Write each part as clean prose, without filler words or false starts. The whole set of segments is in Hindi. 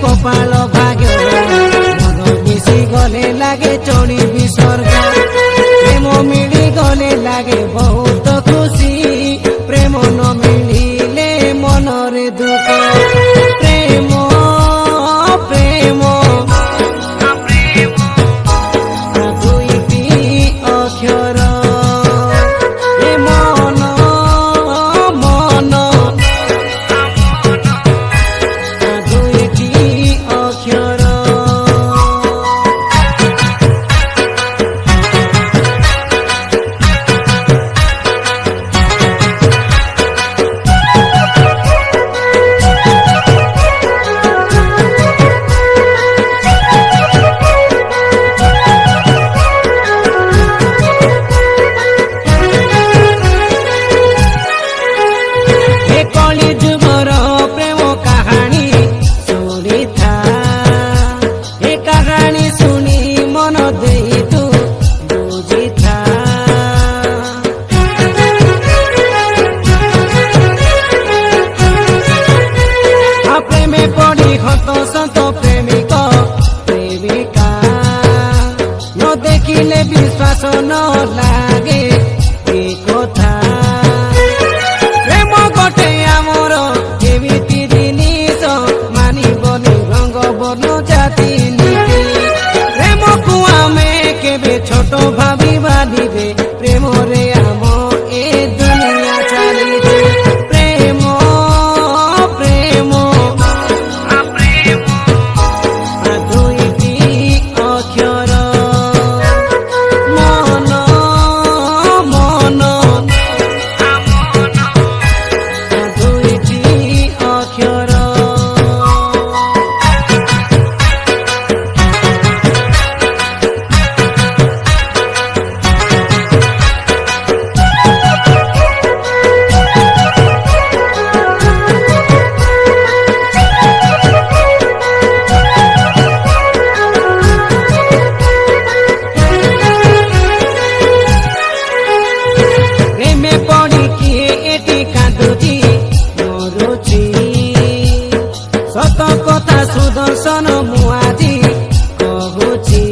कपाल भाग्य मन मिसी गले लागे चढ़ी विसर्ग प्रेम मिली गले लागे बहुत खुशी प्रेम न मिलिले मनरे दुख प्रेम प्रेम दुईटी अक्षर ए मन मन दुईटी अक्षर देखिले विश्वास न लागे ए कथा प्रेम गोटे आमर केमिति जिनिस मानिबनी रंग बर्ण जाति नीति प्रेम को आमे केबे छोट भाबिबानी रे प्रेम रे आम ए दुनिया चलिछे प्रेम प्रेम दुईटी अक्षर सत कथा सुदर्शन मुआजी कहुची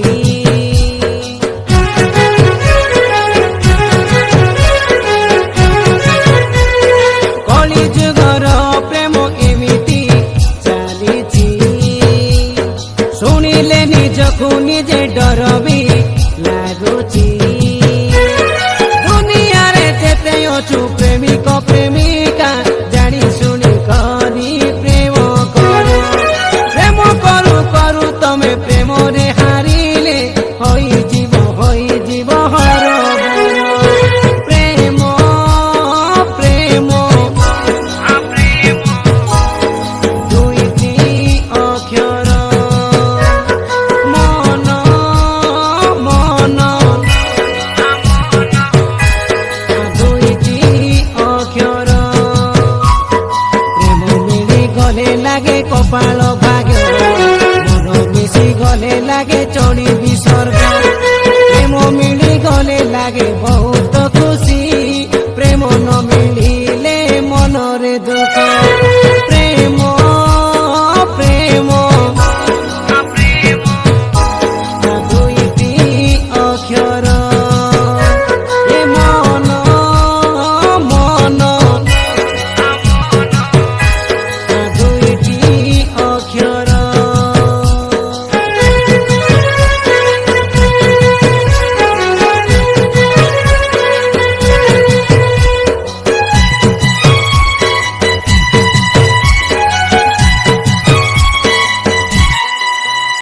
कली जुगर प्रेम एमिति चलीची शुणिले निजकु निजे डर भी लागुची दुनिया रे जेते अछु प्रेमिक प्रेमिका जानी शुणी करी प्रेम करू तमे प्रेम रे हारिले होई जीव हर प्रेम प्रेम दुईटी अक्षर मन मन दुईटी अक्षर प्रेम मिली गले लागे कपाल भाग्य गले लागे चढ़ी विसर्ग